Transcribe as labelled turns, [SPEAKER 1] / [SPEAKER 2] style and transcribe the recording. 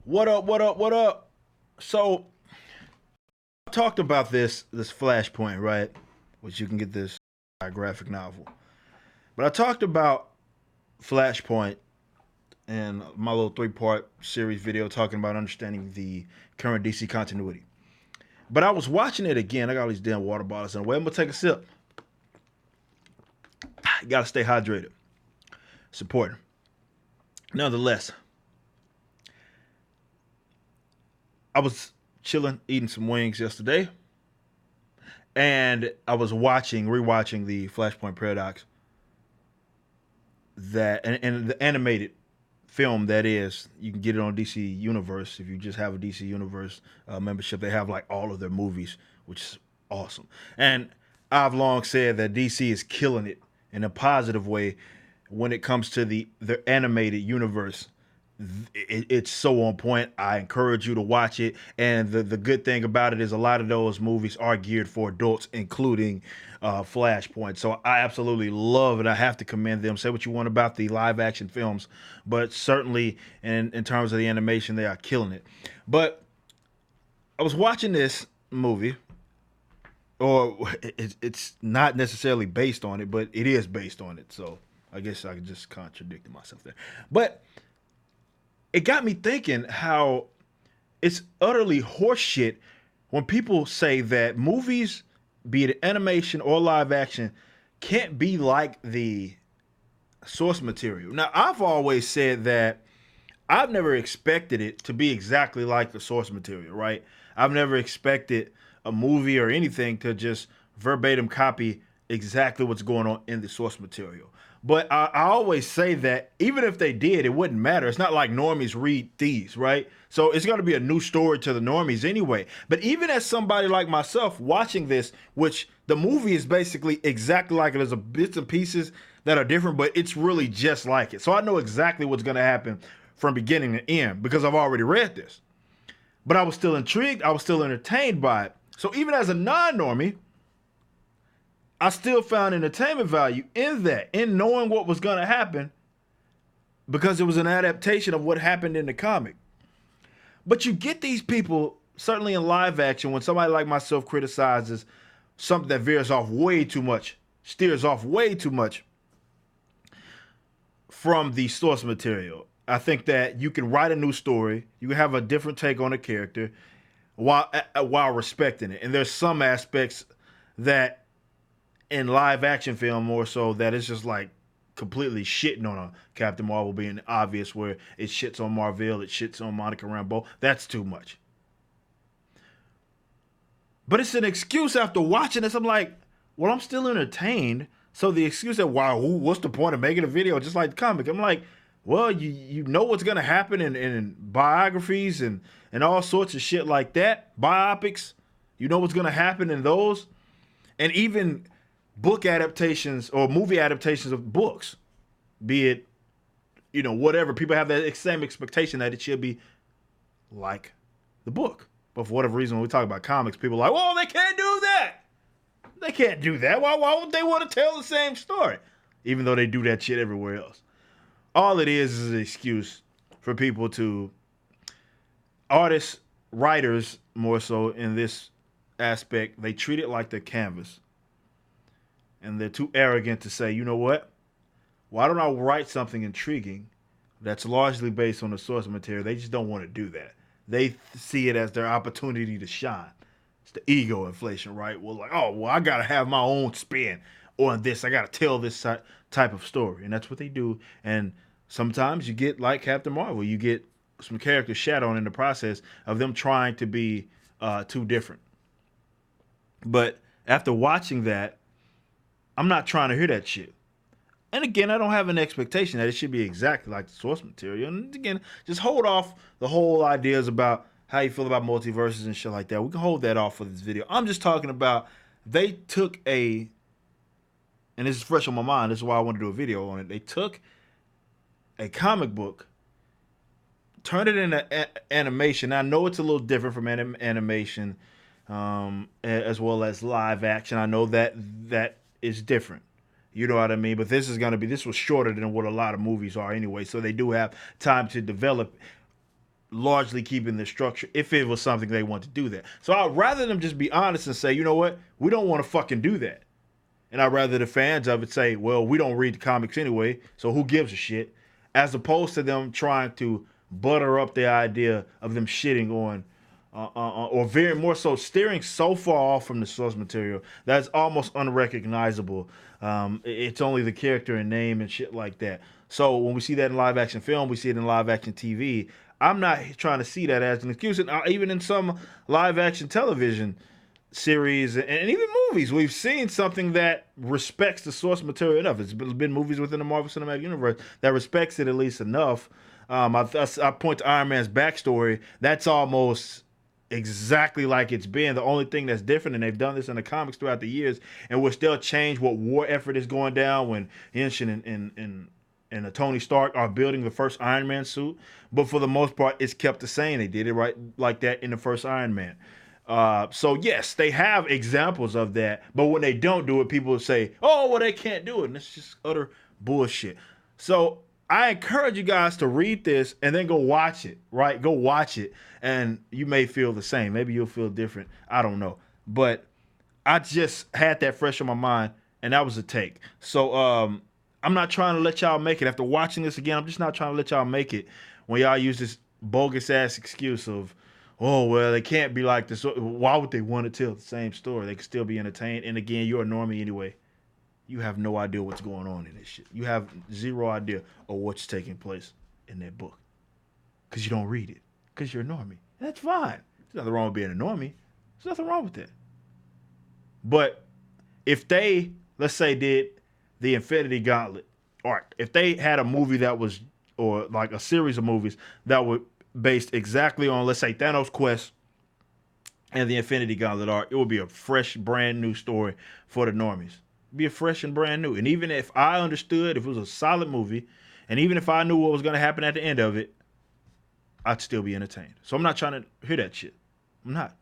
[SPEAKER 1] What up? What up? What up? So I talked about this Flashpoint, right? Which you can get this graphic novel. But I talked about Flashpoint in my little three-part series video talking about understanding the current DC continuity. But I was watching it again. I got all these damn water bottles in the way. I'm gonna take a sip. You gotta stay hydrated. It's important. Nonetheless, I was chilling, eating some wings yesterday, and I was rewatching the Flashpoint Paradox and the animated film that is. You can get it on DC Universe if you just have a DC Universe membership. They have like all of their movies, which is awesome. And I've long said that DC is killing it in a positive way when it comes to the animated universe. It's so on point. I encourage you to watch it. And the good thing about it is a lot of those movies are geared for adults, including Flashpoint. So I absolutely love it. I have to commend them. Say what you want about the live action films, but certainly in terms of the animation, they are killing it. But I was watching this movie, or it's not necessarily based on it, but it is based on it. So I guess I just contradicted myself there. But it got me thinking how it's utterly horseshit when people say that movies, be it animation or live action, can't be like the source material. Now, I've always said that I've never expected it to be exactly like the source material, right? I've never expected a movie or anything to just verbatim copy exactly what's going on in the source material. But I always say that even if they did, it wouldn't matter. It's not like normies read these, right? So it's going to be a new story to the normies anyway. But even as somebody like myself watching this, which the movie is basically exactly like it, there's a bits and pieces that are different, but it's really just like it. So I know exactly what's going to happen from beginning to end because I've already read this. But I was still intrigued. I was still entertained by it. So even as a non-normie, I still found entertainment value in that, in knowing what was going to happen because it was an adaptation of what happened in the comic. But you get these people, certainly in live action, when somebody like myself criticizes something that veers off way too much, steers off way too much from the source material. I think that you can write a new story, you can have a different take on a character while respecting it. And there's some aspects that in live action film more so that it's just like completely shitting on a Captain Marvel being obvious, where it shits on Marvel, it shits on Monica Rambeau. That's too much. But it's an excuse after watching this. I'm like, well, I'm still entertained. So the excuse that, wow, what's the point of making a video just like the comic? I'm like, well, you know what's gonna happen in biographies and all sorts of shit like that, biopics. You know what's gonna happen in those, and even book adaptations or movie adaptations of books, be it, whatever. People have that same expectation that it should be like the book. But for whatever reason, when we talk about comics, people are like, well, they can't do that. They can't do that. Why would they want to tell the same story? Even though they do that shit everywhere else. All it is an excuse for people to, artists, writers, more so in this aspect, they treat it like the canvas. And they're too arrogant to say, you know what? Why don't I write something intriguing that's largely based on the source material? They just don't want to do that. They see it as their opportunity to shine. It's the ego inflation, right? Well, like, oh, well, I gotta have my own spin on this. I gotta tell this type of story, and that's what they do. And sometimes you get like Captain Marvel, you get some characters shat on in the process of them trying to be too different. But after watching that, I'm not trying to hear that shit. And again, I don't have an expectation that it should be exactly like the source material. And again, just hold off the whole ideas about how you feel about multiverses and shit like that. We can hold that off for this video. I'm just talking about they took and this is fresh on my mind. This is why I want to do a video on it. They took a comic book, turned it into animation. I know it's a little different from animation, as well as live action. I know that is different. You know what I mean? But this was shorter than what a lot of movies are anyway. So they do have time to develop largely keeping the structure if it was something they want to do that. So I'd rather them just be honest and say, you know what, we don't want to fucking do that. And I'd rather the fans of it say, well, we don't read the comics anyway, so who gives a shit? As opposed to them trying to butter up the idea of them shitting on, or very more so steering so far off from the source material that's almost unrecognizable. It's only the character and name and shit like that. So when we see that in live action film, we see it in live action TV. I'm not trying to see that as an excuse. And even in some live action television, series and even movies, we've seen something that respects the source material enough. It's been movies within the Marvel Cinematic Universe that respects it at least enough. I point to Iron Man's backstory. That's almost exactly like it's been. The only thing that's different, and they've done this in the comics throughout the years, and will still change what war effort is going down when Inch and Tony Stark are building the first Iron Man suit. But for the most part, it's kept the same. They did it right like that in the first Iron Man. So yes, they have examples of that, but when they don't do it, people say, "Oh, well, they can't do it," and it's just utter bullshit. So I encourage you guys to read this and then go watch it. Right, go watch it, and you may feel the same. Maybe you'll feel different. I don't know, but I just had that fresh on my mind, and that was a take. So I'm not trying to let y'all make it. After watching this again, I'm just not trying to let y'all make it when y'all use this bogus ass excuse of, oh, well, they can't be like this. Why would they want to tell the same story? They can still be entertained. And again, you're a normie anyway. You have no idea what's going on in this shit. You have zero idea of what's taking place in that book because you don't read it because you're a normie. That's fine. There's nothing wrong with being a normie. There's nothing wrong with that. But if they, let's say, did the Infinity Gauntlet, or if they had a movie that was, or like a series of movies that were based exactly on, let's say, Thanos' quest and the Infinity Gauntlet arc, it would be a fresh, brand new story for the normies. Be a fresh and brand new. And even if I understood, if it was a solid movie, and even if I knew what was going to happen at the end of it, I'd still be entertained. So I'm not trying to hear that shit. I'm not.